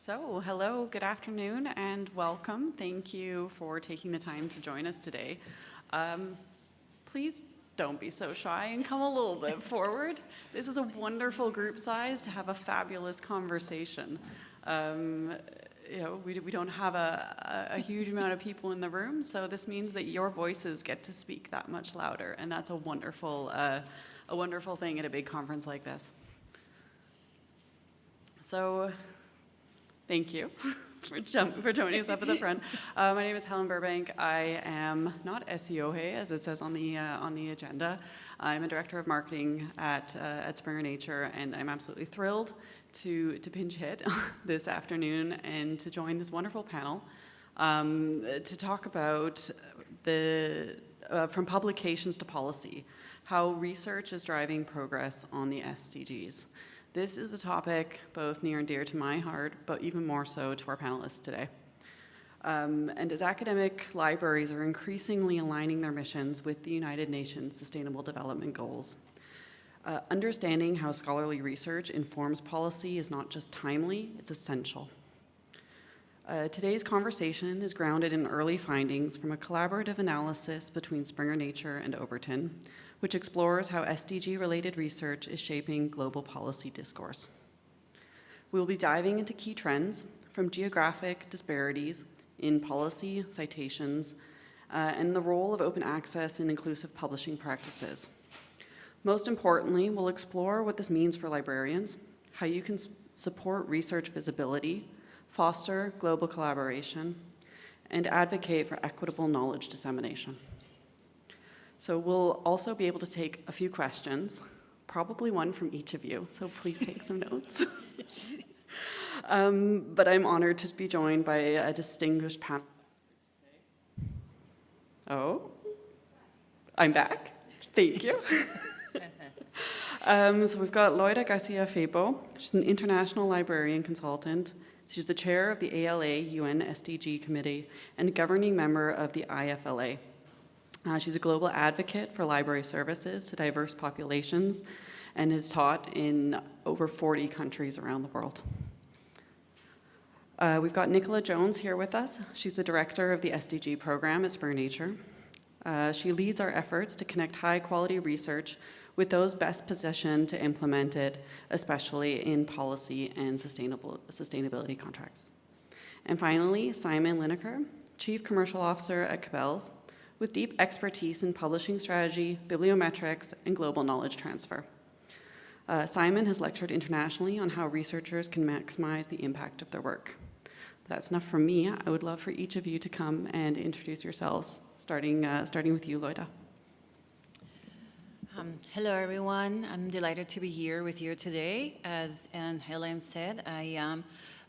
So, hello, good afternoon, and welcome. Thank you for taking the time to join us today. Please don't be so shy and come a little bit forward. This is a wonderful group size to have a fabulous conversation. We don't have a huge amount of people in the room, so this means that your voices get to speak that much louder, and that's a wonderful thing at a big conference like this. So, thank you for joining us up at the front. My name is Helen Burbank. I am not SEOHE, as it says on the agenda. I'm a director of marketing at Springer Nature, and I'm absolutely thrilled to pinch hit this afternoon and to join this wonderful panel to talk about from publications to policy, how research is driving progress on the SDGs. This is a topic both near and dear to my heart, but even more so to our panelists today. And as academic libraries are increasingly aligning their missions with the United Nations Sustainable Development Goals, understanding how scholarly research informs policy is not just timely, it's essential. Today's conversation is grounded in early findings from a collaborative analysis between Springer Nature and Overton, which explores how SDG-related research is shaping global policy discourse. We will be diving into key trends from geographic disparities in policy, citations, and the role of open access in inclusive publishing practices. Most importantly, we'll explore what this means for librarians, how you can support research visibility, foster global collaboration, and advocate for equitable knowledge dissemination. So we'll also be able to take a few questions, probably one from each of you, so please take some notes. But I'm honored to be joined by a distinguished panel. Oh, I'm back. Thank you. So we've got Loida Garcia-Febo. She's an international librarian consultant. She's the chair of the ALA UN SDG Committee and governing member of the IFLA. She's a global advocate for library services to diverse populations and has taught in over 40 countries around the world. We've got Nicola Jones here with us. She's the director of the SDG program at Springer Nature. She leads our efforts to connect high-quality research with those best positioned to implement it, especially in policy and sustainability contracts. And finally, Simon Lineker, Chief Commercial Officer at Cabell's, with deep expertise in publishing strategy, bibliometrics, and global knowledge transfer. Simon has lectured internationally on how researchers can maximize the impact of their work. That's enough from me. I would love for each of you to come and introduce yourselves, starting with you, Loida. Hello, everyone. I'm delighted to be here with you today. As Helen said, I am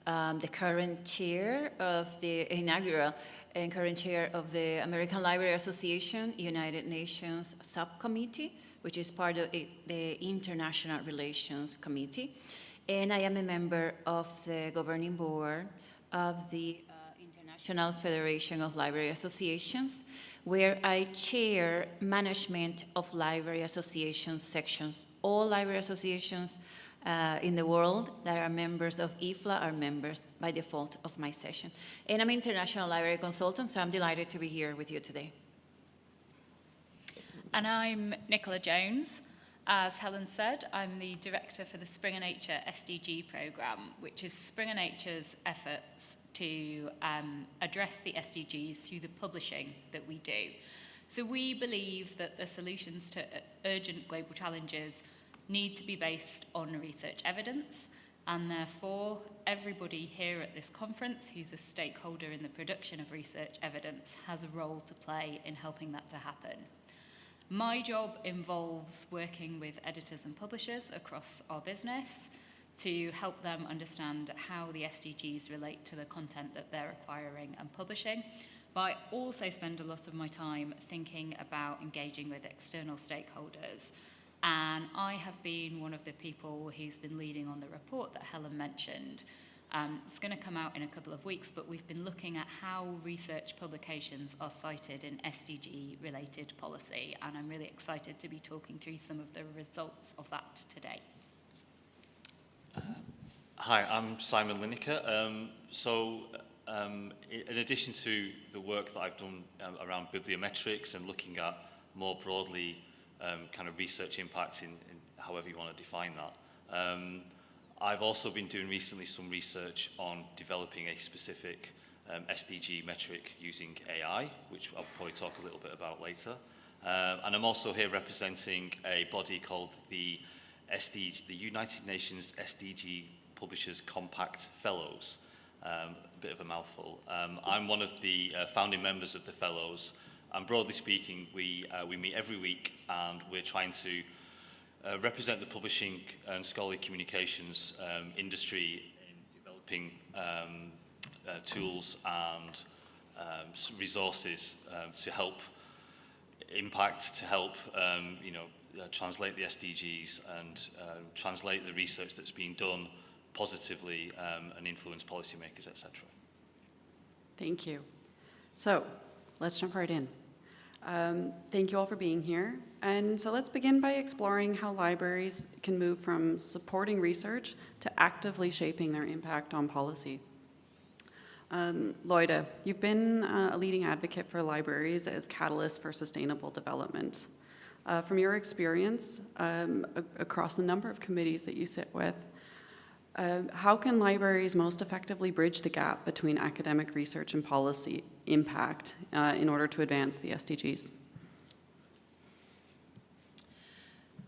the current chair of the inaugural and current chair of the American Library Association United Nations Subcommittee, which is part of the International Relations Committee. And I am a member of the governing board of the International Federation of Library Associations, where I chair management of library association sections. All library associations in the world that are members of IFLA are members by default of my session. And I'm an international library consultant, so I'm delighted to be here with you today. And I'm Nicola Jones. As Helen said, I'm the director for the Springer Nature SDG program, which is Springer Nature's efforts to address the SDGs through the publishing that we do. So we believe that the solutions to urgent global challenges need to be based on research evidence, and therefore everybody here at this conference who's a stakeholder in the production of research evidence has a role to play in helping that to happen. My job involves working with editors and publishers across our business to help them understand how the SDGs relate to the content that they're acquiring and publishing. But I also spend a lot of my time thinking about engaging with external stakeholders. And I have been one of the people who's been leading on the report that Helen mentioned. It's going to come out in a couple of weeks, but we've been looking at how research publications are cited in SDG-related policy, and I'm really excited to be talking through some of the results of that today. Hi, I'm Simon Lineker. In addition to the work that I've done around bibliometrics and looking at more broadly kind of research impact in however you want to define that, I've also been doing recently some research on developing a specific SDG metric using AI, which I'll probably talk a little bit about later. And I'm also here representing a body called the United Nations SDG Publishers Compact Fellows. A bit of a mouthful. I'm one of the founding members of the Fellows, and broadly speaking, we meet every week, and we're trying to represent the publishing and scholarly communications industry in developing tools and resources to help impact, to help translate the SDGs and translate the research that's being done positively and influence policymakers, etc. Thank you. So let's jump right in. Thank you all for being here. And so let's begin by exploring how libraries can move from supporting research to actively shaping their impact on policy. Loida, you've been a leading advocate for libraries as catalysts for sustainable development. From your experience across the number of committees that you sit with, how can libraries most effectively bridge the gap between academic research and policy impact in order to advance the SDGs?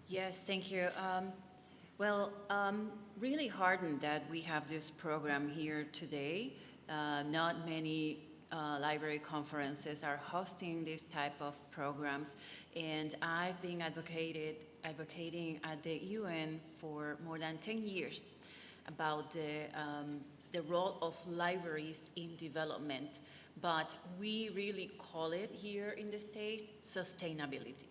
Yes, thank you. Really heartened that we have this program here today. Not many library conferences are hosting this type of programs, and I've been advocating at the UN for more than 10 years about the role of libraries in development, but we really call it here in the States sustainability.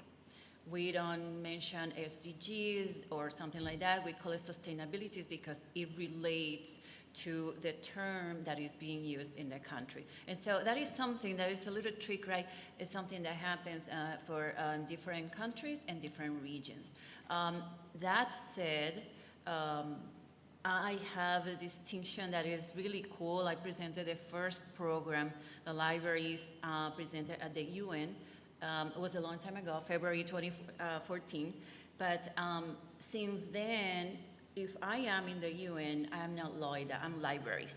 We don't mention SDGs or something like that. We call it sustainability because it relates to the term that is being used in the country. And so that is something that is a little trick, right? It's something that happens for different countries and different regions. That said, I have a distinction that is really cool. I presented the first program the libraries presented at the UN. It was a long time ago, February 2014. But since then, if I am in the UN, I'm not Loida, I'm libraries.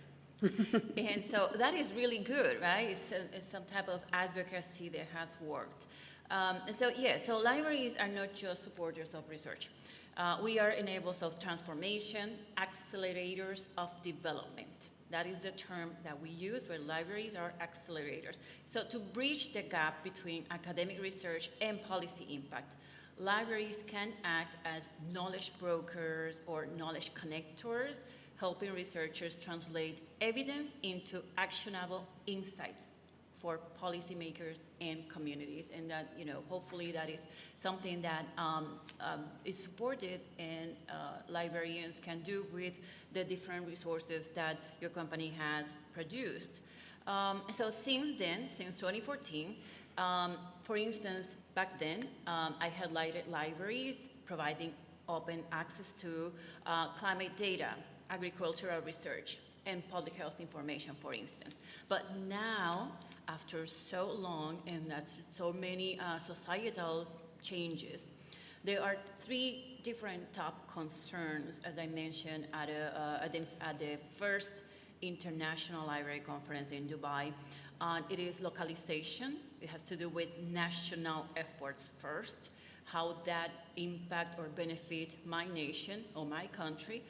And so that is really good, right? It's some type of advocacy that has worked. So libraries are not just supporters of research. We are enablers of transformation, accelerators of development. That is the term that we use, where libraries are accelerators. So to bridge the gap between academic research and policy impact, libraries can act as knowledge brokers or knowledge connectors, helping researchers translate evidence into actionable insights for policymakers and communities. And that, hopefully that is something that is supported and librarians can do with the different resources that your company has produced. So since then, since 2014, for instance, back then, I highlighted libraries providing open access to climate data, agricultural research, and public health information, for instance. But now, after so long and that's so many societal changes, there are three different top concerns, as I mentioned at the first International Library Conference in Dubai. It is localization. It has to do with national efforts first, how that impact or benefit my nation or my country,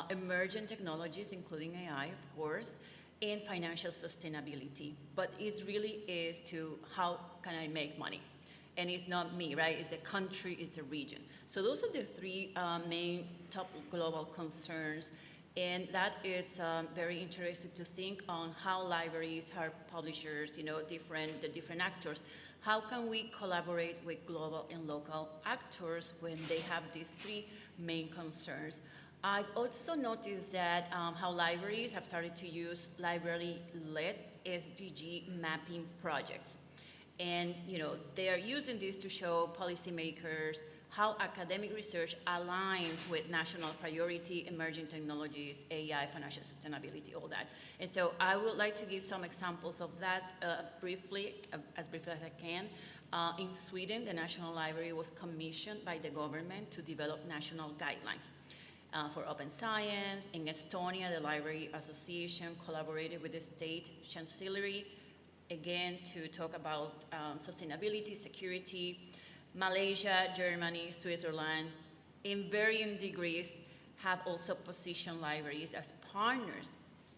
emerging technologies, including AI, of course, and financial sustainability. But it really is to how can I make money? And it's not me, right? It's the country, it's the region. So those are the three main top global concerns. And that is very interesting to think on how libraries, how publishers, the different actors, how can we collaborate with global and local actors when they have these three main concerns? I've also noticed that how libraries have started to use library-led SDG mapping projects. And they are using this to show policymakers how academic research aligns with national priority, emerging technologies, AI, financial sustainability, all that. And so I would like to give some examples of that briefly, as briefly as I can. In Sweden, the National Library was commissioned by the government to develop national guidelines for open science. In Estonia, the Library Association collaborated with the state chancellery, again, to talk about sustainability, security. Malaysia, Germany, Switzerland, in varying degrees, have also positioned libraries as partners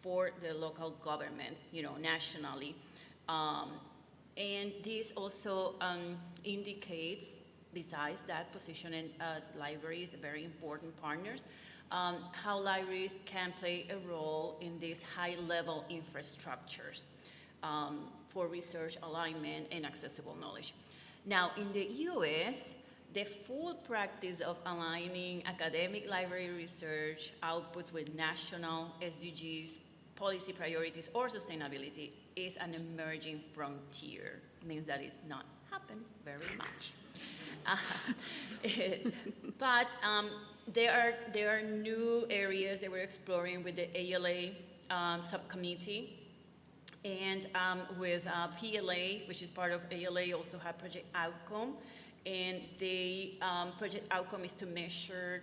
for the local governments, nationally. And this also indicates, besides that positioning as libraries, very important partners, how libraries can play a role in these high-level infrastructures for research alignment and accessible knowledge. Now, in the US, the full practice of aligning academic library research outputs with national SDGs, policy priorities, or sustainability is an emerging frontier. It means that it's not happened very much. But there are new areas that we're exploring with the ALA subcommittee. And with PLA, which is part of ALA, also have Project Outcome. And the Project Outcome is to measure,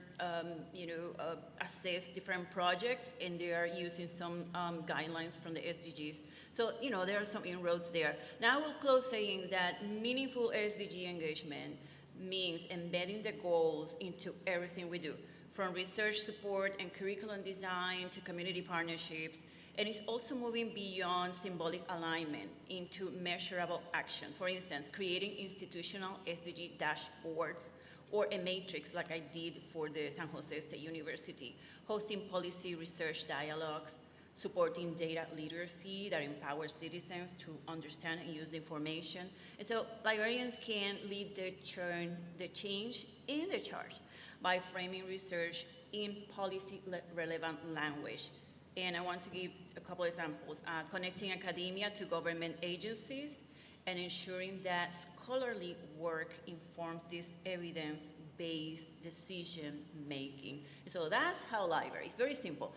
assess different projects, and they are using some guidelines from the SDGs. So, there are some inroads there. Now I will close saying that meaningful SDG engagement means embedding the goals into everything we do, from research support and curriculum design to community partnerships. And it's also moving beyond symbolic alignment into measurable action. For instance, creating institutional SDG dashboards or a matrix like I did for the San Jose State University, hosting policy research dialogues, supporting data literacy that empowers citizens to understand and use the information. And so librarians can lead the change in the charge by framing research in policy-relevant language. And I want to give a couple examples. Connecting academia to government agencies and ensuring that scholarly work informs this evidence-based decision-making. So that's how libraries, very simple,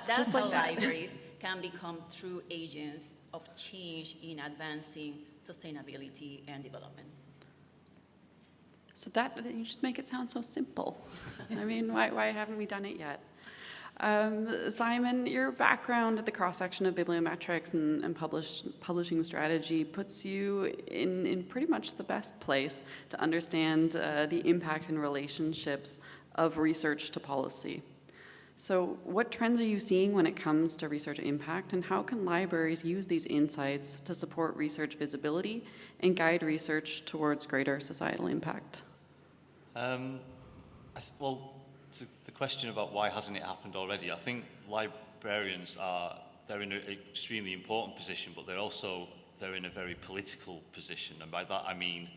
that's how libraries can become true agents of change in advancing sustainability and development. So you just make it sound so simple. I mean, why haven't we done it yet? Simon, your background at the cross-section of bibliometrics and publishing strategy puts you in pretty much the best place to understand the impact and relationships of research to policy. So what trends are you seeing when it comes to research impact, and how can libraries use these insights to support research visibility and guide research towards greater societal impact? To the question about why hasn't it happened already, I think librarians they're in an extremely important position, but they're in a very political position. And by that I mean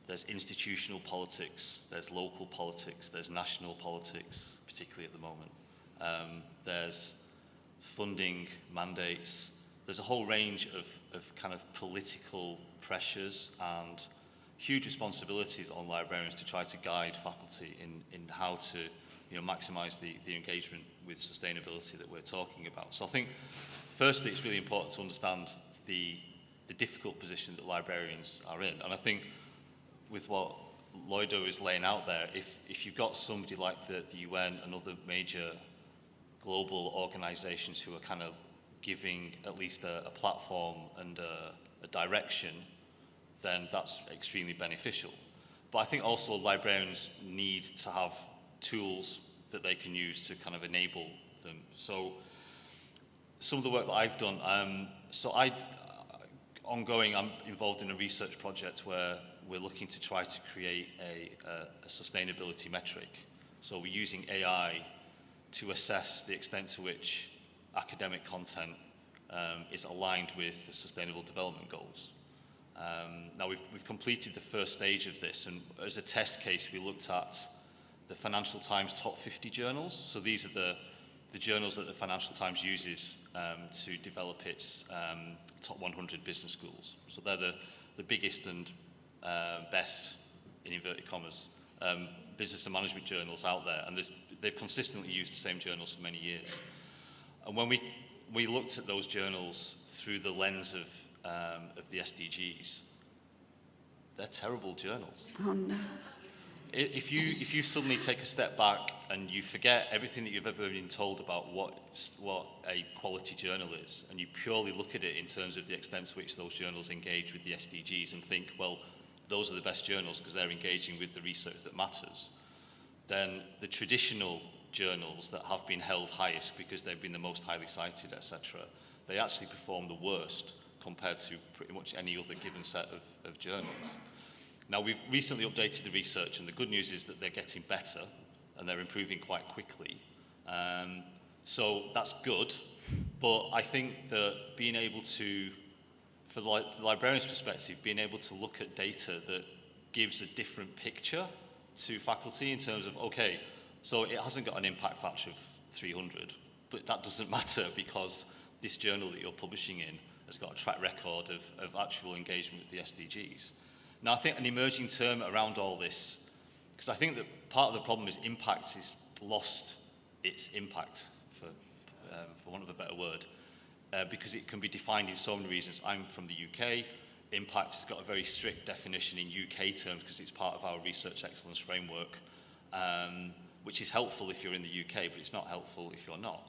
there's institutional politics, there's local politics, there's national politics, particularly at the moment. There's funding mandates. There's a whole range of kind of political pressures and huge responsibilities on librarians to try to guide faculty in how to maximise the engagement with sustainability that we're talking about. So I think, firstly, it's really important to understand the difficult position that librarians are in. And I think with what Loido is laying out there, if you've got somebody like the UN and other major global organisations who are kind of giving at least a platform and a direction, then that's extremely beneficial. But I think also librarians need to have tools that they can use to kind of enable them. So some of the work that I've done, I'm involved in a research project where we're looking to try to create a sustainability metric. So we're using AI to assess the extent to which academic content is aligned with the Sustainable Development Goals. Now we've completed the first stage of this, and as a test case we looked at the Financial Times top 50 journals. So these are the journals that the Financial Times uses to develop its top 100 business schools. So they're the biggest and best, in inverted commas, business and management journals out there, and they've consistently used the same journals for many years. And when we looked at those journals through the lens of the SDGs, they're terrible journals. Oh no. If you suddenly take a step back and you forget everything that you've ever been told about what a quality journal is, and you purely look at it in terms of the extent to which those journals engage with the SDGs and think, well, those are the best journals because they're engaging with the research that matters, then the traditional journals that have been held highest because they've been the most highly cited, etc., they actually perform the worst compared to pretty much any other given set of journals. Now, we've recently updated the research, and the good news is that they're getting better, and they're improving quite quickly. So that's good, but I think that being able to, for the librarian's perspective, being able to look at data that gives a different picture to faculty in terms of, okay, so it hasn't got an impact factor of 300, but that doesn't matter because this journal that you're publishing in has got a track record of actual engagement with the SDGs. Now, I think an emerging term around all this, because I think that part of the problem is impact has lost its impact, for want of a better word, because it can be defined in so many reasons. I'm from the UK. Impact has got a very strict definition in UK terms because it's part of our research excellence framework, which is helpful if you're in the UK, but it's not helpful if you're not.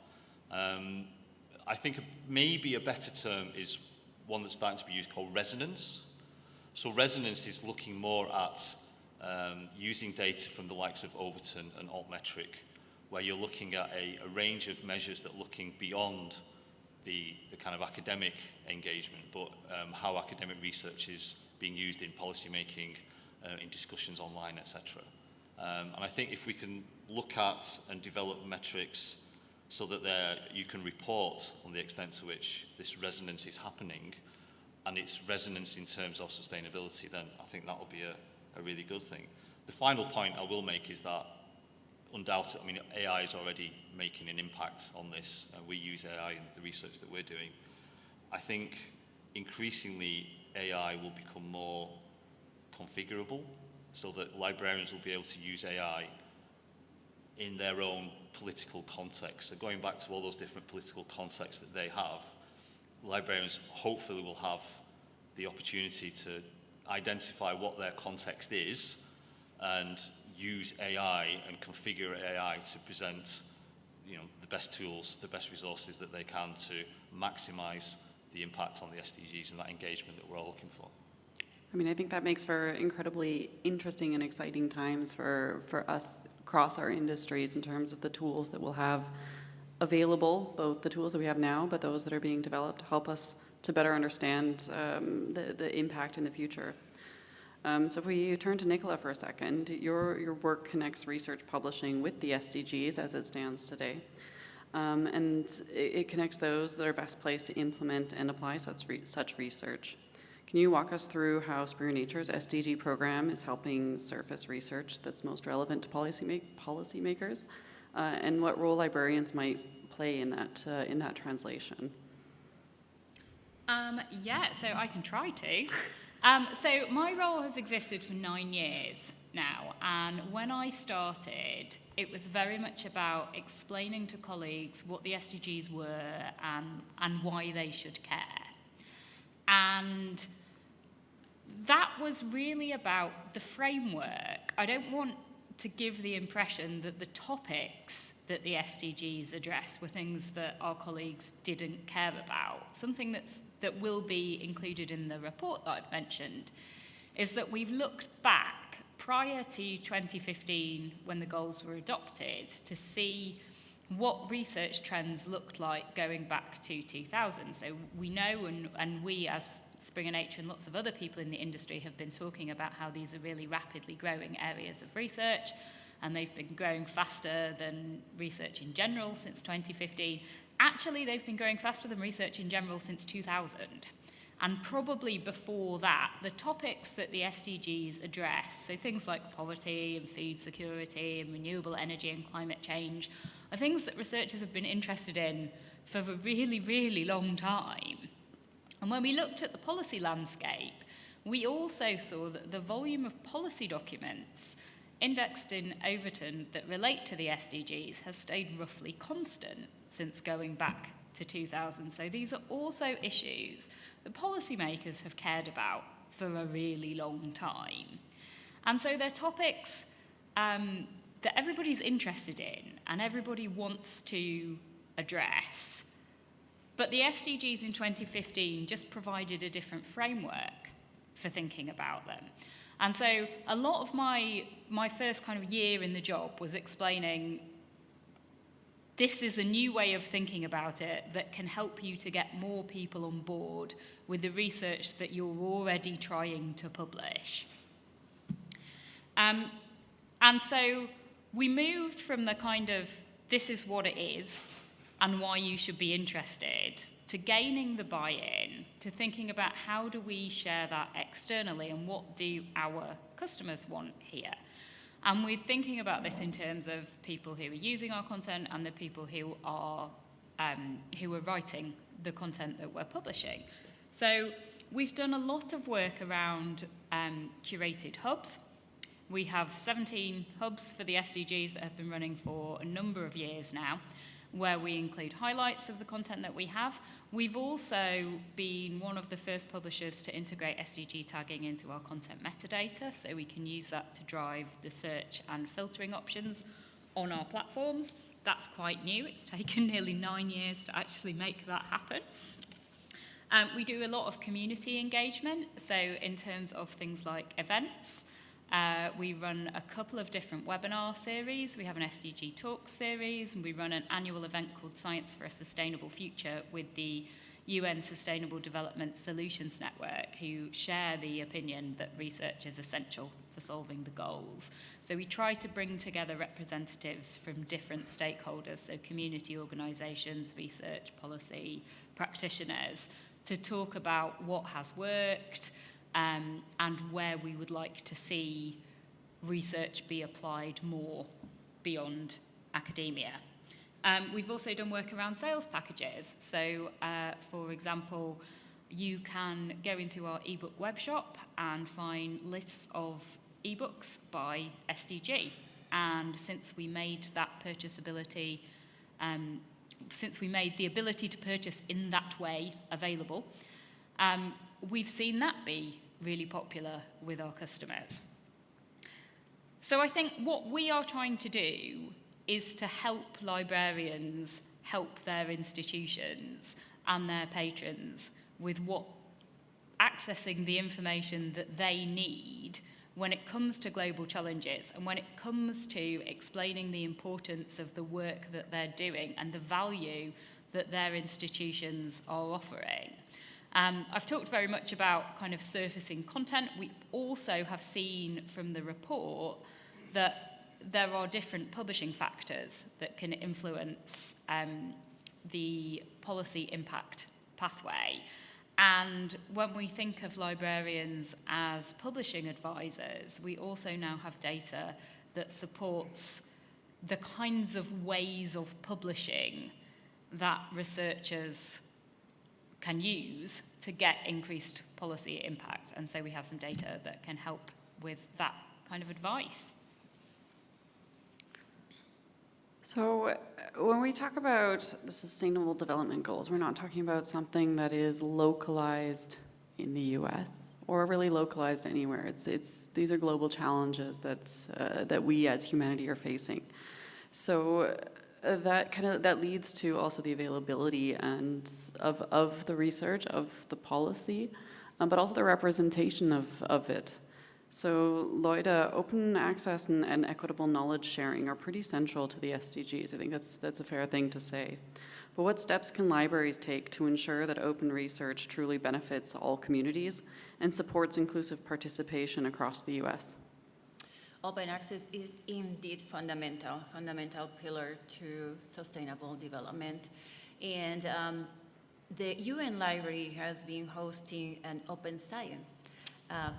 I think maybe a better term is one that's starting to be used called resonance. So resonance is looking more at using data from the likes of Overton and Altmetric, where you're looking at a range of measures that are looking beyond the kind of academic engagement, but how academic research is being used in policy making, in discussions online, etc. And I think if we can look at and develop metrics so that you can report on the extent to which this resonance is happening, and its resonance in terms of sustainability, then I think that will be a really good thing. The final point I will make is that undoubtedly, I mean, AI is already making an impact on this, and we use AI in the research that we're doing. I think increasingly AI will become more configurable so that librarians will be able to use AI in their own political context. So going back to all those different political contexts that they have, librarians hopefully will have the opportunity to identify what their context is and use AI and configure AI to present, the best tools, the best resources that they can to maximize the impact on the SDGs and that engagement that we're all looking for. I mean, I think that makes for incredibly interesting and exciting times for us across our industries in terms of the tools that we'll have available, both the tools that we have now, but those that are being developed to help us to better understand the impact in the future. So if we turn to Nicola for a second, your work connects research publishing with the SDGs as it stands today. And it connects those that are best placed to implement and apply such research. Can you walk us through how Springer Nature's SDG program is helping surface research that's most relevant to policymakers, and what role librarians might play in that translation? Yeah, so I can try to. So my role has existed for 9 years now, and when I started, it was very much about explaining to colleagues what the SDGs were and why they should care. And that was really about the framework. I don't want to give the impression that the topics that the SDGs address were things that our colleagues didn't care about. Something that will be included in the report that I've mentioned is that we've looked back prior to 2015 when the goals were adopted to see what research trends looked like going back to 2000. So we know, and we as Springer Nature and lots of other people in the industry have been talking about how these are really rapidly growing areas of research, and they've been growing faster than research in general since 2015. Actually, they've been growing faster than research in general since 2000. And probably before that, the topics that the SDGs address, so things like poverty and food security and renewable energy and climate change, are things that researchers have been interested in for a really, really long time. And when we looked at the policy landscape, we also saw that the volume of policy documents indexed in Overton that relate to the SDGs has stayed roughly constant since going back to 2000. So these are also issues that policymakers have cared about for a really long time. And so they're topics that everybody's interested in and everybody wants to address. But the SDGs in 2015 just provided a different framework for thinking about them. And so a lot of my first kind of year in the job was explaining this is a new way of thinking about it that can help you to get more people on board with the research that you're already trying to publish. And so we moved from the kind of this is what it is and why you should be interested to gaining the buy-in, to thinking about how do we share that externally and what do our customers want here. And we're thinking about this in terms of people who are using our content and the people who are writing the content that we're publishing. So we've done a lot of work around curated hubs. We have 17 hubs for the SDGs that have been running for a number of years now, where we include highlights of the content that we have. We've also been one of the first publishers to integrate SDG tagging into our content metadata, so we can use that to drive the search and filtering options on our platforms. That's quite new. It's taken nearly 9 years to actually make that happen. We do a lot of community engagement, so in terms of things like events, we run a couple of different webinar series. We have an SDG Talks series, and we run an annual event called Science for a Sustainable Future with the UN Sustainable Development Solutions Network, who share the opinion that research is essential for solving the goals. So we try to bring together representatives from different stakeholders, so community organisations, research, policy, practitioners, to talk about what has worked, and where we would like to see research be applied more beyond academia. We've also done work around sales packages. So, for example, you can go into our ebook web shop and find lists of ebooks by SDG. And since we made that purchasability, since we made the ability to purchase in that way available, we've seen that be really popular with our customers. So I think what we are trying to do is to help librarians help their institutions and their patrons with accessing the information that they need when it comes to global challenges and when it comes to explaining the importance of the work that they're doing and the value that their institutions are offering. I've talked very much about kind of surfacing content. We also have seen from the report that there are different publishing factors that can influence the policy impact pathway. And when we think of librarians as publishing advisors, we also now have data that supports the kinds of ways of publishing that researchers can use to get increased policy impact. And so we have some data that can help with that kind of advice. So when we talk about the Sustainable Development Goals, we're not talking about something that is localized in the US or really localized anywhere. These are global challenges that we as humanity are facing. So that leads to also the availability and of the research, of the policy, but also the representation of it. So Loida, open access and equitable knowledge sharing are pretty central to the SDGs. I think that's a fair thing to say. But what steps can libraries take to ensure that open research truly benefits all communities and supports inclusive participation across the US? Open access is indeed fundamental pillar to sustainable development. And the UN Library has been hosting an open science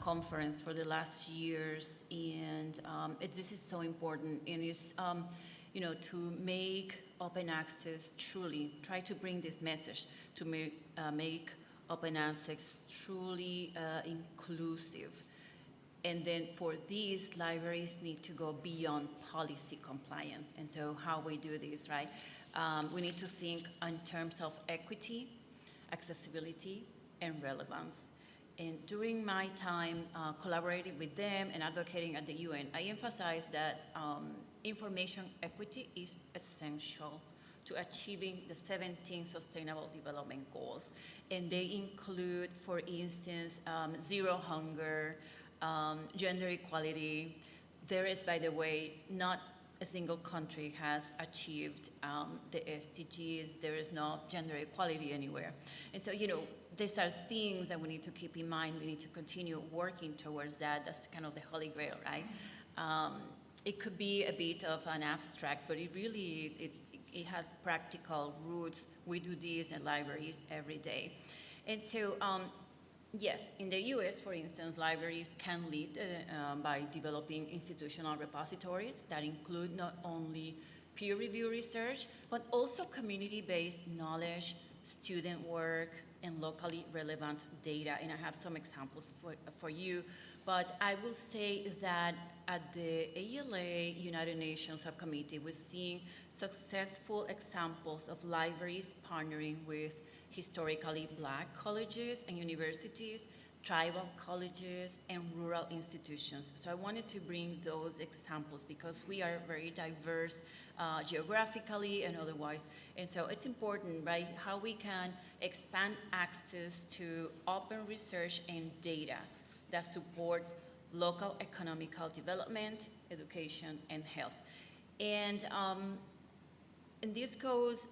conference for the last years, and this is so important. And it's, to make open access truly, try to bring this message to make open access truly inclusive. And then for these, libraries need to go beyond policy compliance. And so how we do this, right? We need to think in terms of equity, accessibility, and relevance. And during my time collaborating with them and advocating at the UN, I emphasized that information equity is essential to achieving the 17 Sustainable Development Goals. And they include, for instance, zero hunger, gender equality. There is, by the way, not a single country has achieved the SDGs. There is no gender equality anywhere. And so, these are things that we need to keep in mind. We need to continue working towards that. That's kind of the holy grail, right? It could be a bit of an abstract, but it has practical roots. We do this in libraries every day. And so, yes, in the US, for instance, libraries can lead by developing institutional repositories that include not only peer review research, but also community-based knowledge, student work, and locally relevant data. And I have some examples for you. But I will say that at the ALA United Nations Subcommittee, we're seeing successful examples of libraries partnering with historically Black colleges and universities, tribal colleges, and rural institutions. So I wanted to bring those examples because we are very diverse geographically and otherwise. And so it's important, right, how we can expand access to open research and data that supports local economical development, education, and health. And this goes,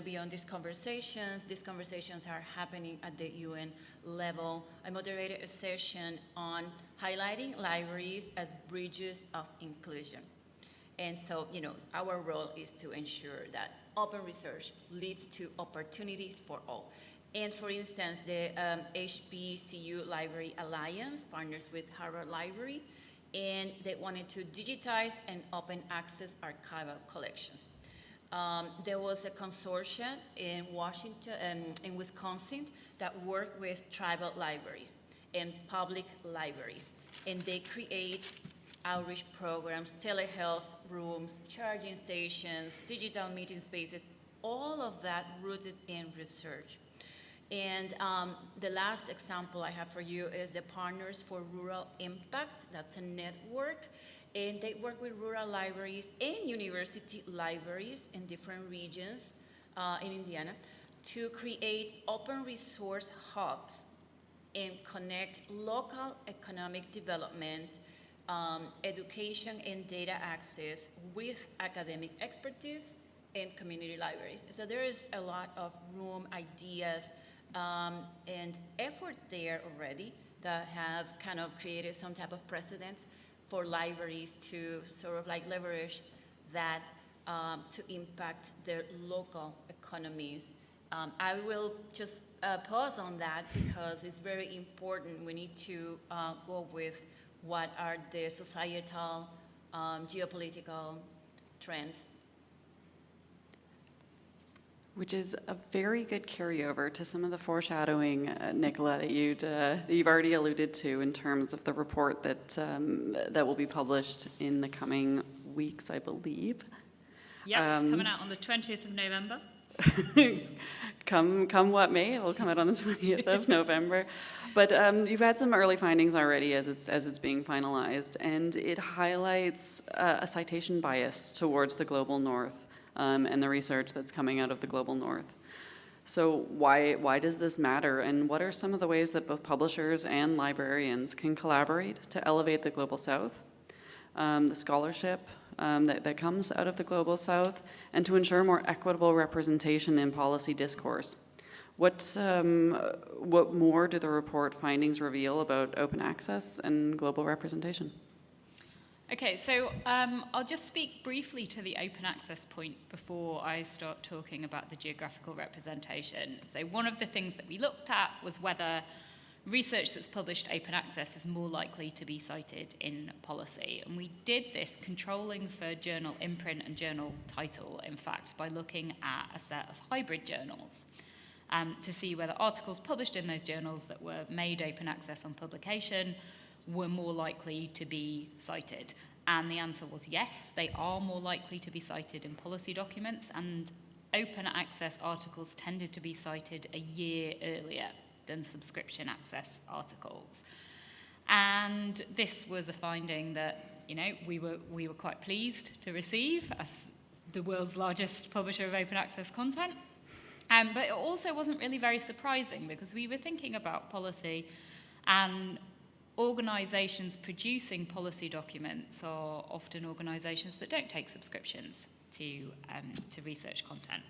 beyond these conversations. These conversations are happening at the UN level. I moderated a session on highlighting libraries as bridges of inclusion. And so, our role is to ensure that open research leads to opportunities for all. And for instance, the HBCU Library Alliance partners with Harvard Library, and they wanted to digitize and open access archival collections. There was a consortium in in Wisconsin that worked with tribal libraries and public libraries, and they create outreach programs, telehealth rooms, charging stations, digital meeting spaces, all of that rooted in research. And the last example I have for you is the Partners for Rural Impact. That's a network. And they work with rural libraries and university libraries in different regions in Indiana to create open resource hubs and connect local economic development, education and data access with academic expertise and community libraries. So there is a lot of room, ideas, and efforts there already that have kind of created some type of precedent for libraries to sort of like leverage that to impact their local economies. I will just pause on that because it's very important. We need to go with what are the societal, geopolitical trends. Which is a very good carryover to some of the foreshadowing, Nicola, that you've already alluded to in terms of the report that will be published in the coming weeks, I believe. Yeah, it's coming out on the 20th of November. Come what may, it will come out on the 20th of November. But you've had some early findings already as it's being finalized, and it highlights a citation bias towards the global north. And the research that's coming out of the global north. So why does this matter, and what are some of the ways that both publishers and librarians can collaborate to elevate the global south, the scholarship that comes out of the global south, and to ensure more equitable representation in policy discourse? What more do the report findings reveal about open access and global representation? Okay, so I'll just speak briefly to the open access point before I start talking about the geographical representation. So one of the things that we looked at was whether research that's published open access is more likely to be cited in policy. And we did this controlling for journal imprint and journal title, in fact, by looking at a set of hybrid journals to see whether articles published in those journals that were made open access on publication were more likely to be cited. And the answer was yes, they are more likely to be cited in policy documents, and open access articles tended to be cited a year earlier than subscription access articles. And this was a finding that, you know, we were quite pleased to receive as the world's largest publisher of open access content. But it also wasn't really very surprising, because we were thinking about policy, and organisations producing policy documents are often organisations that don't take subscriptions to research content.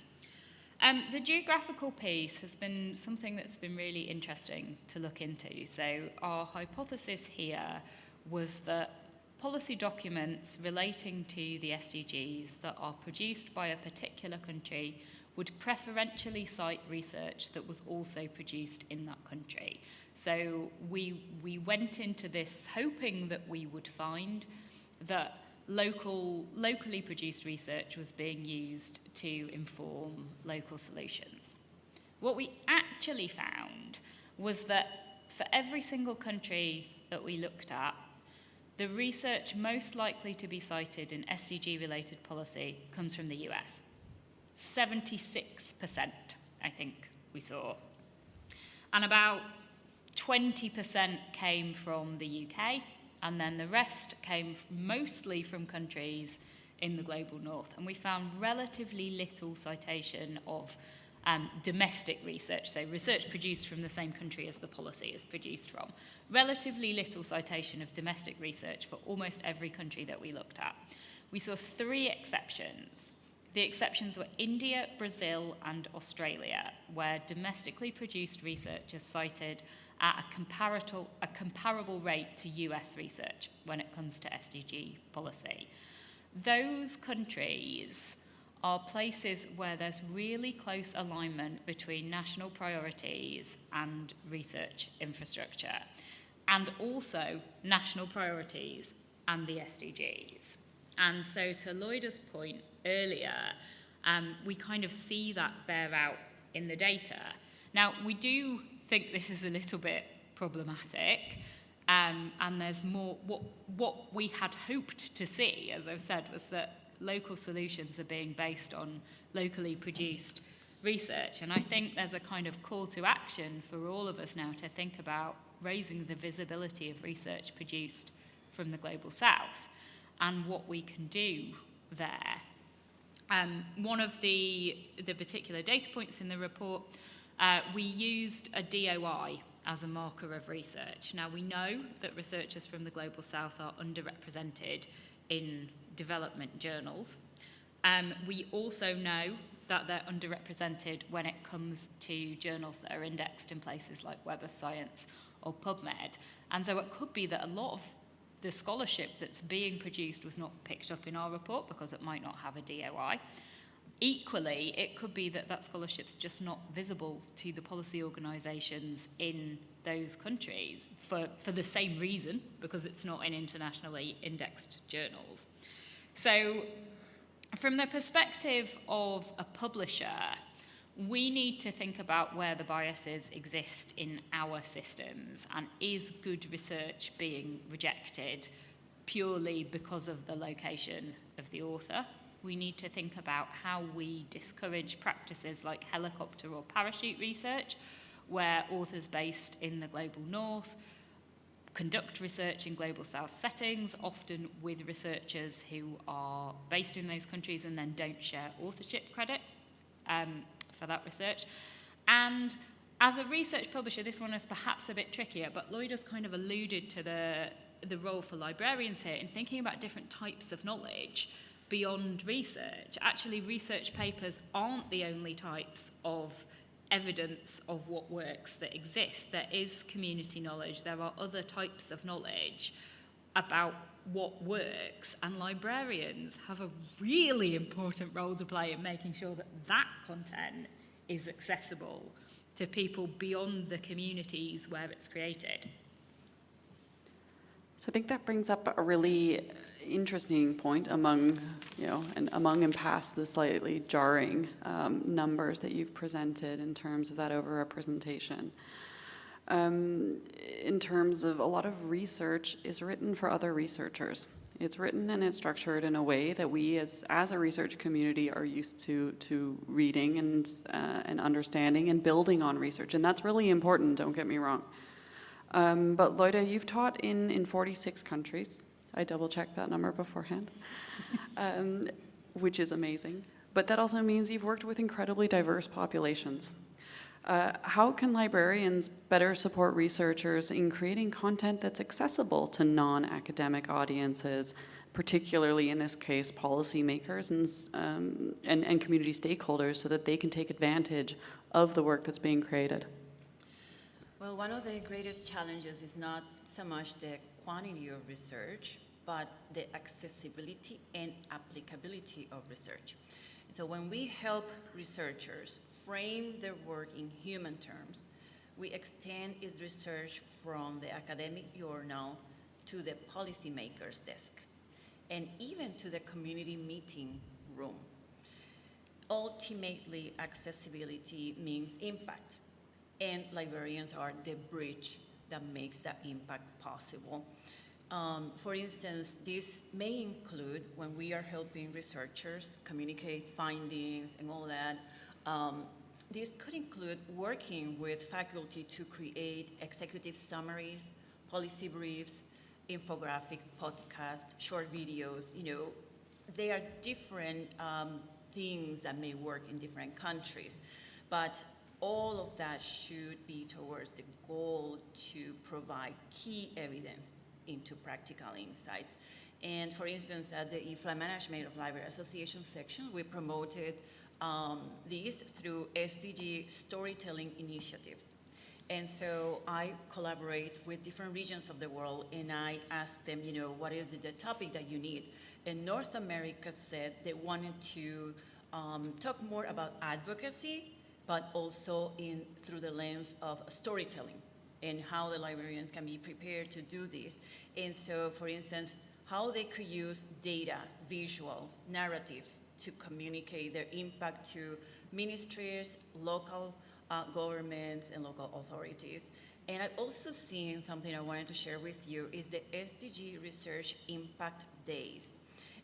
The geographical piece has been something that's been really interesting to look into. So our hypothesis here was that policy documents relating to the SDGs that are produced by a particular country would preferentially cite research that was also produced in that country. So we went into this hoping that we would find that locally produced research was being used to inform local solutions. What we actually found was that for every single country that we looked at, the research most likely to be cited in SDG-related policy comes from the US. 76%, I think we saw. And about 20% came from the UK, and then the rest came mostly from countries in the global north. And we found relatively little citation of domestic research, so research produced from the same country as the policy is produced from. Relatively little citation of domestic research for almost every country that we looked at. We saw 3 exceptions. The exceptions were India, Brazil, and Australia, where domestically produced research is cited at a comparable rate to US research when it comes to SDG policy. Those countries are places where there's really close alignment between national priorities and research infrastructure, and also national priorities and the SDGs. And so to Loida's point earlier, we kind of see that bear out in the data. Now, we do think this is a little bit problematic, and there's more. What we had hoped to see, as I've said, was that local solutions are being based on locally produced research. And I think there's a kind of call to action for all of us now to think about raising the visibility of research produced from the global south and what we can do there. One of the particular data points in the report, we used a DOI as a marker of research. Now, we know that researchers from the global south are underrepresented in development journals. We also know that they're underrepresented when it comes to journals that are indexed in places like Web of Science or PubMed. And so it could be that a lot of the scholarship that's being produced was not picked up in our report because it might not have a DOI. Equally, it could be that that scholarship's just not visible to the policy organisations in those countries for the same reason, because it's not in internationally indexed journals. So from the perspective of a publisher, we need to think about where the biases exist in our systems, and is good research being rejected purely because of the location of the author? We need to think about how we discourage practices like helicopter or parachute research, where authors based in the global north conduct research in global south settings, often with researchers who are based in those countries and then don't share authorship credit for that research. And as a research publisher, this one is perhaps a bit trickier, but Lloyd has kind of alluded to the role for librarians here in thinking about different types of knowledge beyond research. Actually, research papers aren't the only types of evidence of what works that exist. There is community knowledge. There are other types of knowledge about what works, and librarians have a really important role to play in making sure that that content is accessible to people beyond the communities where it's created. So I think that brings up a really interesting point among and past the slightly jarring numbers that you've presented in terms of that overrepresentation. in terms of a lot of research is written for other researchers. It's written and it's structured in a way that we as a research community are used to reading and understanding and building on research. And that's really important, don't get me wrong. But Loida, you've taught in 46 countries. I double-checked that number beforehand, which is amazing. But that also means you've worked with incredibly diverse populations. How can librarians better support researchers in creating content that's accessible to non-academic audiences, particularly in this case, policymakers and community stakeholders, so that they can take advantage of the work that's being created? Well, one of the greatest challenges is not so much the quantity of research, but the accessibility and applicability of research. So when we help researchers frame their work in human terms, we extend its research from the academic journal to the policymaker's desk, and even to the community meeting room. Ultimately, accessibility means impact, and librarians are the bridge that makes that impact possible. For instance, this may include when we are helping researchers communicate findings and all that. This could include working with faculty to create executive summaries, policy briefs, infographic podcasts, short videos. They are different things that may work in different countries, but all of that should be towards the goal to provide key evidence into practical insights. And for instance, at the e-file management of library association section, we promoted these through SDG storytelling initiatives. And so I collaborate with different regions of the world, and I ask them, what is the topic that you need? And North America said they wanted to talk more about advocacy, but also through the lens of storytelling and how the librarians can be prepared to do this. And so, for instance, how they could use data, visuals, narratives to communicate their impact to ministries, local governments, and local authorities. And I've also seen something I wanted to share with you is the SDG Research Impact Days.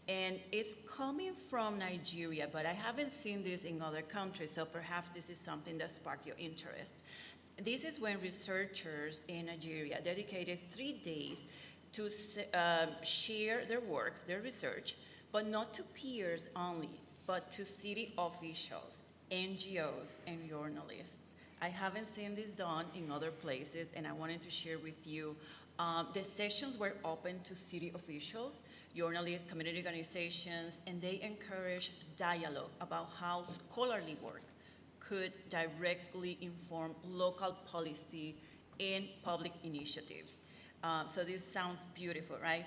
And it's coming from Nigeria, but I haven't seen this in other countries, so perhaps this is something that sparked your interest. This is when researchers in Nigeria dedicated 3 days to share their work, their research, but not to peers only, but to city officials, NGOs, and journalists. I haven't seen this done in other places, and I wanted to share with you. The sessions were open to city officials, journalists, community organizations, and they encouraged dialogue about how scholarly work could directly inform local policy and public initiatives. So this sounds beautiful, right?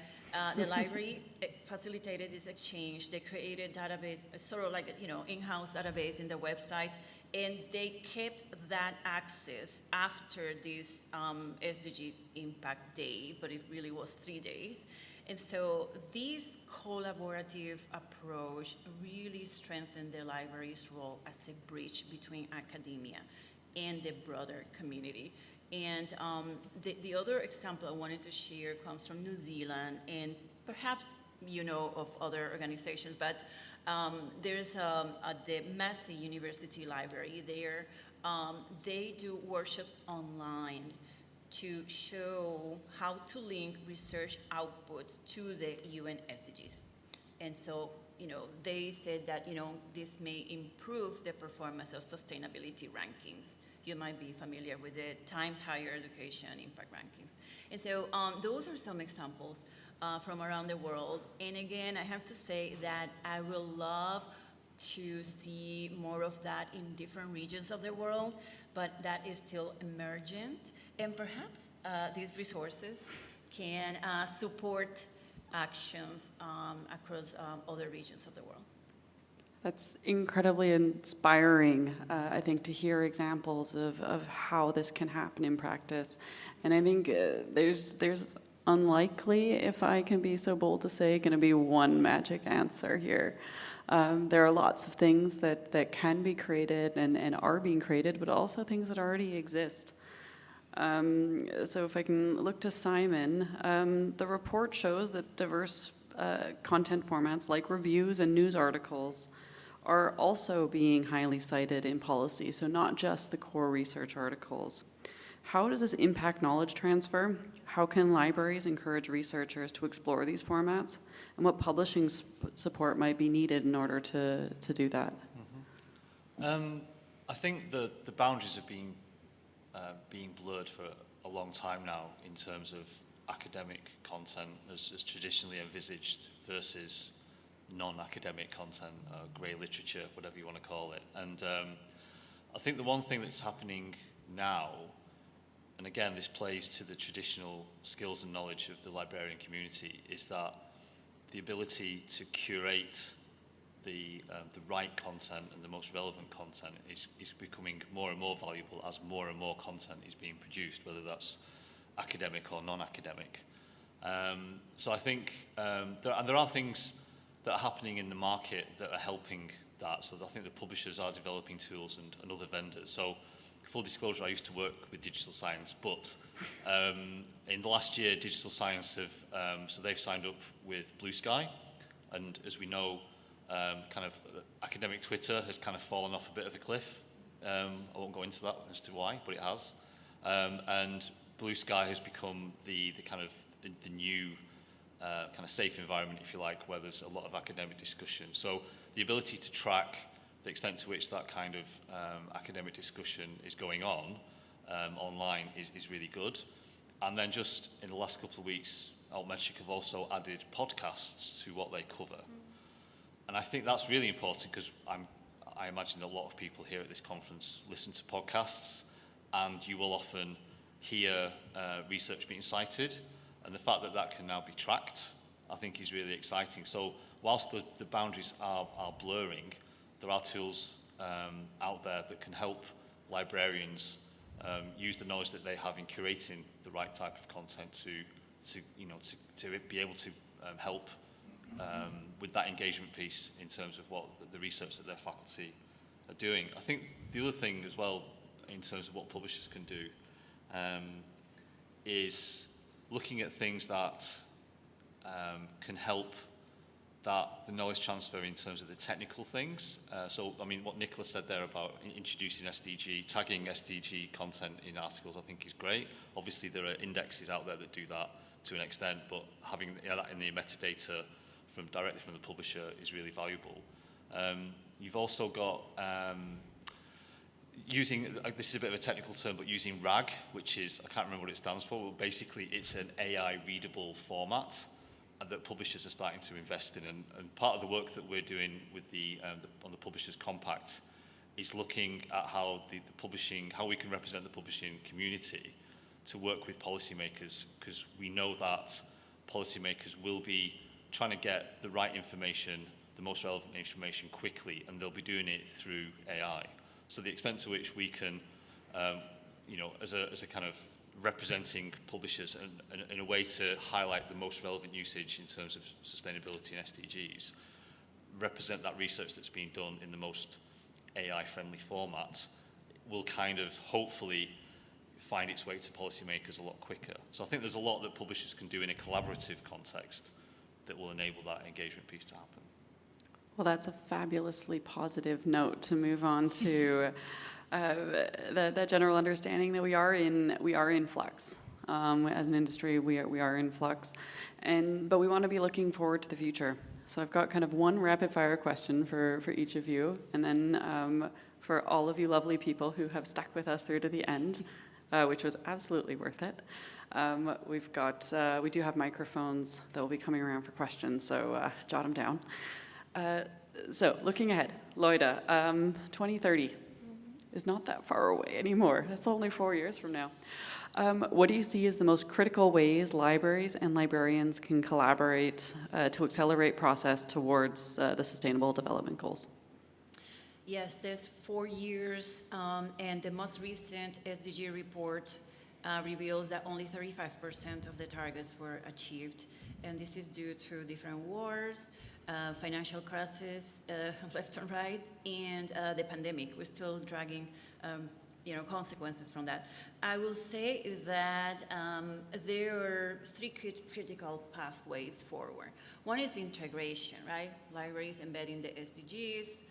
The library facilitated this exchange. They created database, sort of like in-house database in the website, and they kept that access after this SDG Impact Day, but it really was 3 days. And so this collaborative approach really strengthened the library's role as a bridge between academia and the broader community. And the other example I wanted to share comes from New Zealand, and perhaps you know of other organizations, but there's at the Massey University Library there, they do workshops online to show how to link research outputs to the UN SDGs. And so, they said that, this may improve the performance of sustainability rankings. You might be familiar with the Times Higher Education Impact Rankings. And so those are some examples from around the world. And again, I have to say that I will love to see more of that in different regions of the world, but that is still emergent. And perhaps these resources can support actions across other regions of the world. That's incredibly inspiring, I think, to hear examples of how this can happen in practice. And I think there's unlikely, if I can be so bold to say, going to be one magic answer here. There are lots of things that can be created and are being created, but also things that already exist. So if I can look to Simon, the report shows that diverse content formats like reviews and news articles are also being highly cited in policy, so not just the core research articles. How does this impact knowledge transfer? How can libraries encourage researchers to explore these formats? And what publishing support might be needed in order to do that? I think the boundaries have been being blurred for a long time now in terms of academic content as traditionally envisaged versus non-academic content, grey literature, whatever you want to call it. And I think the one thing that's happening now, and again this plays to the traditional skills and knowledge of the librarian community, is that the ability to curate the right content and the most relevant content is becoming more and more valuable as more and more content is being produced, whether that's academic or non-academic. So I think there are things that are happening in the market that are helping that. So I think the publishers are developing tools and other vendors. So full disclosure, I used to work with digital science, but in the last year, digital science so they've signed up with Blue Sky, and as we know, kind of academic Twitter has kind of fallen off a bit of a cliff. I won't go into that as to why, but it has. And Blue Sky has become the kind of the new kind of safe environment, if you like, where there's a lot of academic discussion. So the ability to track the extent to which that kind of academic discussion is going on online is really good. And then just in the last couple of weeks, Altmetric have also added podcasts to what they cover. And I think that's really important because I imagine a lot of people here at this conference listen to podcasts, and you will often hear research being cited, and the fact that that can now be tracked, I think is really exciting. So whilst the boundaries are blurring, there are tools out there that can help librarians use the knowledge that they have in curating the right type of content to be able to help with that engagement piece in terms of what the research that their faculty are doing. I think the other thing as well in terms of what publishers can do is looking at things that can help the knowledge transfer in terms of the technical things. So, I mean, what Nicola said there about introducing tagging SDG content in articles, I think is great. Obviously, there are indexes out there that do that to an extent, but having that in the metadata directly from the publisher is really valuable. You've also got using, this is a bit of a technical term, but using RAG, which is, I can't remember what it stands for, but basically it's an AI readable format that publishers are starting to invest in. And part of the work that we're doing with on the Publishers Compact is looking at how how we can represent the publishing community to work with policymakers, because we know that policymakers will be trying to get the right information, the most relevant information quickly, and they'll be doing it through AI. So the extent to which we can, as a kind of representing publishers and in a way to highlight the most relevant usage in terms of sustainability and SDGs, represent that research that's being done in the most AI-friendly format, will kind of hopefully find its way to policymakers a lot quicker. So I think there's a lot that publishers can do in a collaborative context that will enable that engagement piece to happen. Well, that's a fabulously positive note to move on to that general understanding that we are in flux. As an industry, we are in flux, but we want to be looking forward to the future. So I've got kind of one rapid fire question for each of you, and then for all of you lovely people who have stuck with us through to the end, which was absolutely worth it. We do have microphones that will be coming around for questions, so jot them down. So looking ahead, Loida, 2030 is not that far away anymore. It's only 4 years from now. What do you see as the most critical ways libraries and librarians can collaborate to accelerate process towards the Sustainable Development Goals? Yes, there's 4 years, and the most recent SDG report reveals that only 35% of the targets were achieved, and this is due to different wars, financial crisis left and right, and the pandemic. We're still dragging consequences from that. I will say that there are three critical pathways forward. One is integration, right? Libraries embedding the SDGs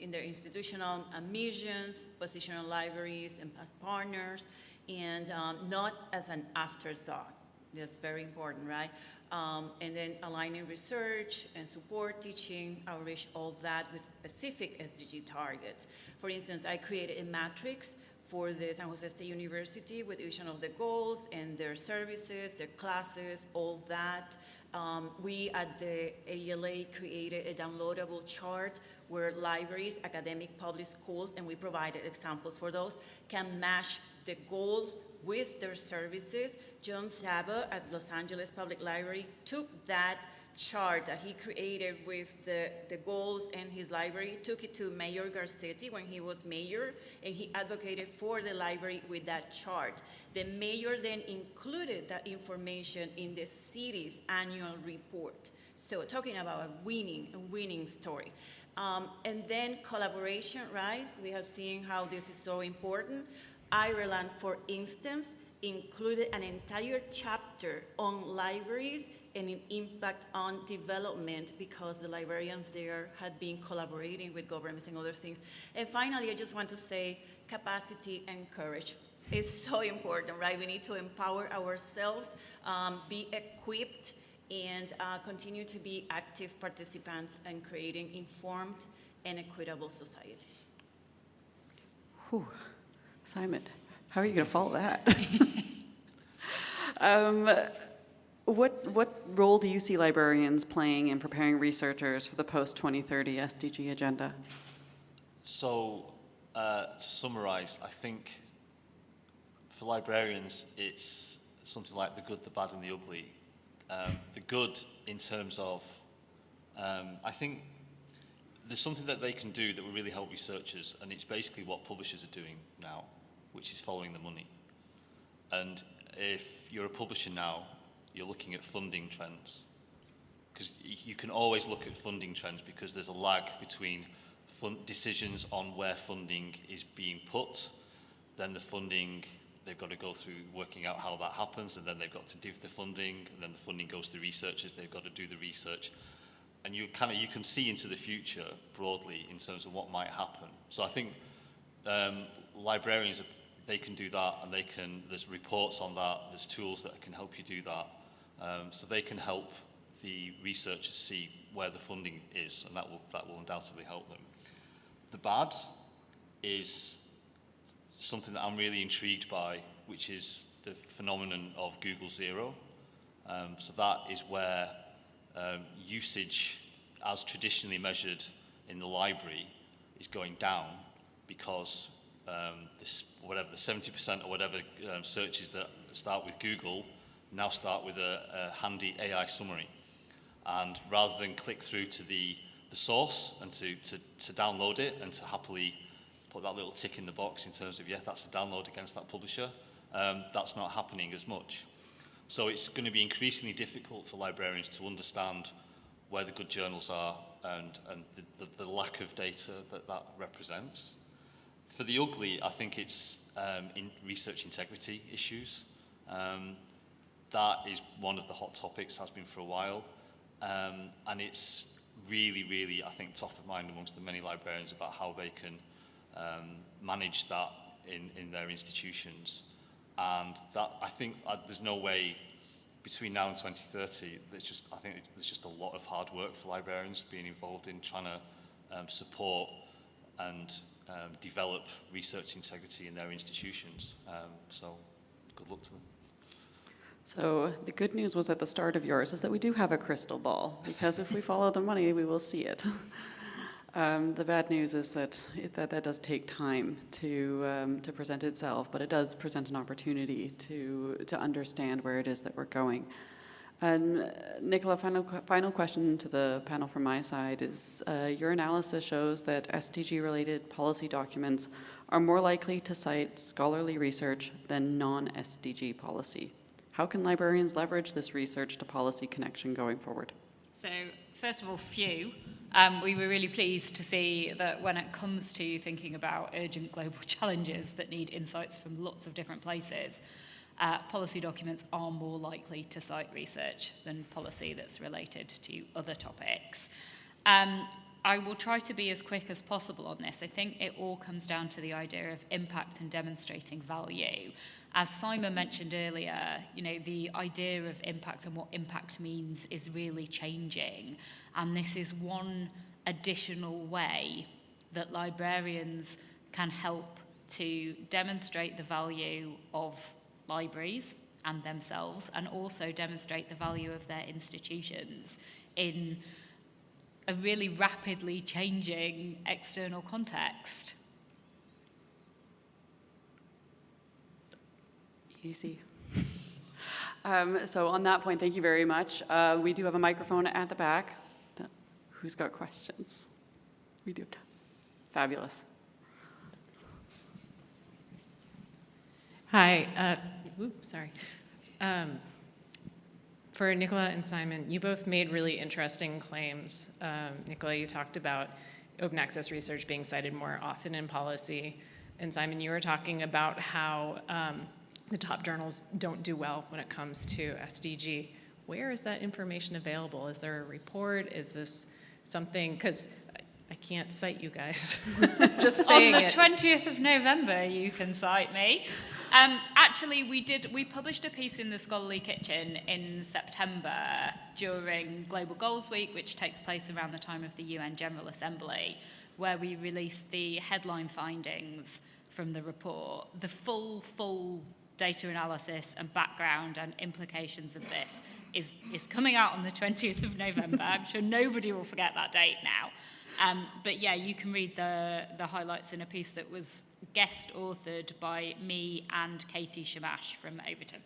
in their institutional missions, positional libraries and past partners, and not as an afterthought. That's very important, right? And then aligning research and support, teaching, outreach, all that with specific SDG targets. For instance, I created a matrix for the San Jose State University with each of the goals and their services, their classes, all that. We at the ALA created a downloadable chart where libraries, academic public schools, and we provided examples for those, can match the goals with their services. John Saba at Los Angeles Public Library took that chart that he created with the goals in his library, took it to Mayor Garcetti when he was mayor, and he advocated for the library with that chart. The mayor then included that information in the city's annual report. So talking about a winning story. And then collaboration, right? We have seen how this is so important. Ireland, for instance, included an entire chapter on libraries and an impact on development because the librarians there had been collaborating with governments and other things. And finally, I just want to say capacity and courage is so important, right? We need to empower ourselves, be equipped, and continue to be active participants in creating informed and equitable societies. Whew. Simon, how are you going to follow that? What role do you see librarians playing in preparing researchers for the post-2030 SDG agenda? So, to summarize, I think for librarians, it's something like the good, the bad, and the ugly. The good in terms of, I think there's something that they can do that will really help researchers, and it's basically what publishers are doing now, which is following the money. And if you're a publisher now, you're looking at funding trends. Because you can always look at funding trends because there's a lag between decisions on where funding is being put, then the funding, they've got to go through working out how that happens, and then they've got to do the funding, and then the funding goes to researchers, they've got to do the research. And you can see into the future broadly in terms of what might happen. So I think librarians, they can do that, and there's reports on that, there's tools that can help you do that. So they can help the researchers see where the funding is, and that will undoubtedly help them. The bad is something that I'm really intrigued by, which is the phenomenon of Google Zero. So that is where usage, as traditionally measured in the library, is going down because whatever the 70% or whatever searches that start with Google now start with a handy AI summary. And rather than click through to the source and to download it and to happily put that little tick in the box in terms of, yeah, that's a download against that publisher, that's not happening as much. So it's going to be increasingly difficult for librarians to understand where the good journals are and the lack of data that represents. For the ugly, I think it's in research integrity issues. That is one of the hot topics, has been for a while. And it's really, really, I think, top of mind amongst the many librarians about how they can manage that in their institutions. And that, I think, there's no way between now and 2030, I think there's just a lot of hard work for librarians being involved in trying to support and develop research integrity in their institutions. So good luck to them. So the good news was at the start of yours is that we do have a crystal ball, because if we follow the money, we will see it. The bad news is that that does take time to present itself, but it does present an opportunity to understand where it is that we're going. And Nicola, final question to the panel from my side is, your analysis shows that SDG-related policy documents are more likely to cite scholarly research than non-SDG policy. How can librarians leverage this research to policy connection going forward? So, first of all, few. We were really pleased to see that when it comes to thinking about urgent global challenges that need insights from lots of different places, policy documents are more likely to cite research than policy that's related to other topics. I will try to be as quick as possible on this. I think it all comes down to the idea of impact and demonstrating value. As Simon mentioned earlier, the idea of impact and what impact means is really changing. And this is one additional way that librarians can help to demonstrate the value of libraries and themselves, and also demonstrate the value of their institutions in a really rapidly changing external context. Easy. So on that point, thank you very much. We do have a microphone at the back. Who's got questions? We do. Fabulous. Hi. Sorry. For Nicola and Simon, you both made really interesting claims. Nicola, you talked about open access research being cited more often in policy. And Simon, you were talking about how the top journals don't do well when it comes to SDG. Where is that information available? Is there a report? Is this something, because I can't cite you guys. Just saying On the it. 20th of November, you can cite me. Actually, we published a piece in the Scholarly Kitchen in September during Global Goals Week, which takes place around the time of the UN General Assembly, where we released the headline findings from the report. The full data analysis and background and implications of this is coming out on the 20th of November. I'm sure nobody will forget that date now. But yeah, you can read the highlights in a piece that was guest authored by me and Katie Shamash from Overton.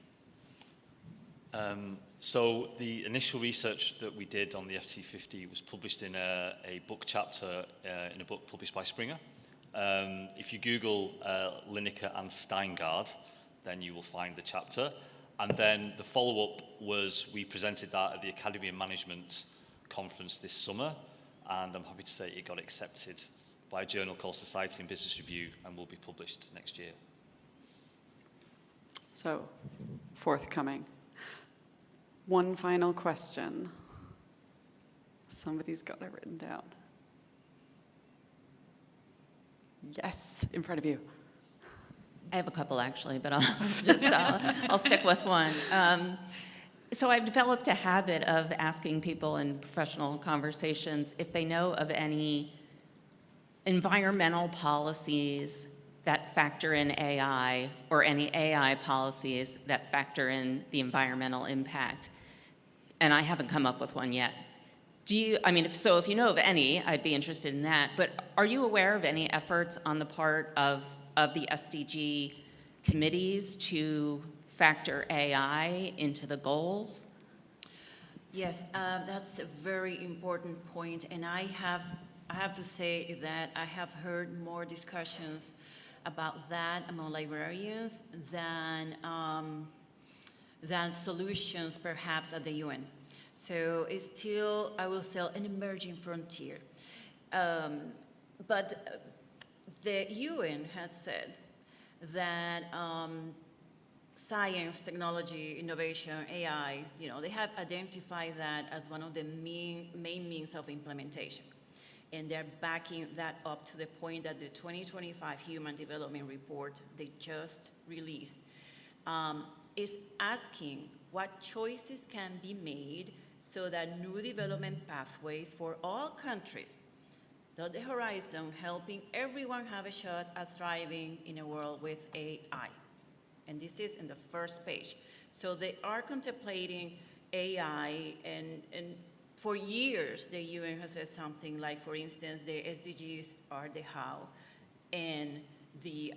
So the initial research that we did on the FT50 was published in a book chapter in a book published by Springer. If you Google Lineker and Steingard, then you will find the chapter. And then the follow-up was we presented that at the Academy of Management conference this summer, and I'm happy to say it got accepted by a journal called Society and Business Review and will be published next year. So, forthcoming. One final question. Somebody's got it written down. Yes, in front of you. I have a couple actually, but I'll stick with one. So I've developed a habit of asking people in professional conversations if they know of any environmental policies that factor in AI or any AI policies that factor in the environmental impact. And I haven't come up with one yet. If you know of any, I'd be interested in that. But are you aware of any efforts on the part of the SDG committees to factor AI into the goals? Yes, that's a very important point, and I have to say that I have heard more discussions about that among librarians than solutions perhaps at the UN. So it's still, I will say, an emerging frontier. But the UN has said that science, technology, innovation, AI, they have identified that as one of the main means of implementation. And they're backing that up to the point that the 2025 Human Development Report they just released is asking what choices can be made so that new development pathways for all countries dot the horizon, helping everyone have a shot at thriving in a world with AI. And this is in the first page. So they are contemplating AI, and for years the UN has said something like, for instance, the SDGs are the how, and the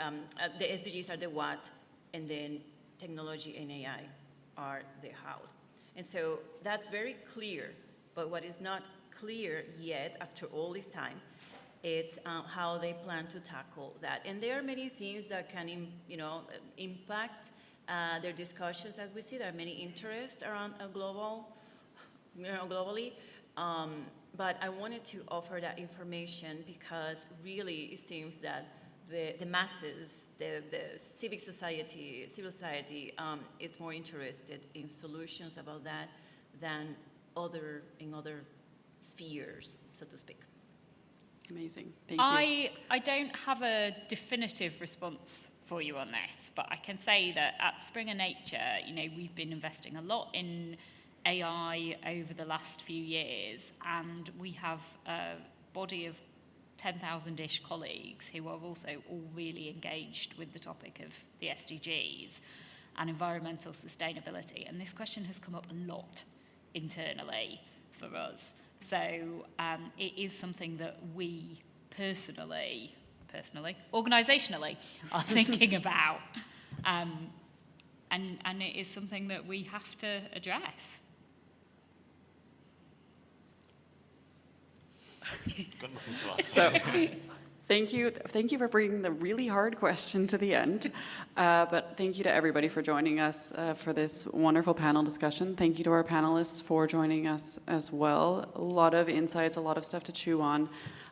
SDGs are the what, and then technology and AI are the how. And so that's very clear, but what is not clear yet after all this time, it's how they plan to tackle that. And there are many things that can impact their discussions. As we see, there are many interests around globally. But I wanted to offer that information because really it seems that the masses, the civic society, civil society is more interested in solutions about that than in other spheres, so to speak. Amazing. Thank you. I don't have a definitive response for you on this, but I can say that at Springer Nature, we've been investing a lot in AI over the last few years, and we have a body of 10,000-ish colleagues who are also all really engaged with the topic of the SDGs and environmental sustainability. And this question has come up a lot internally for us. So it is something that we personally, organisationally, are thinking about. And it is something that we have to address. Got nothing to add. So, thank you for bringing the really hard question to the end. But thank you to everybody for joining us for this wonderful panel discussion. Thank you to our panelists for joining us as well. A lot of insights, a lot of stuff to chew on.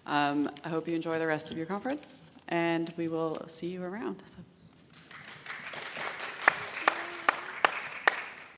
I hope you enjoy the rest of your conference, and we will see you around. So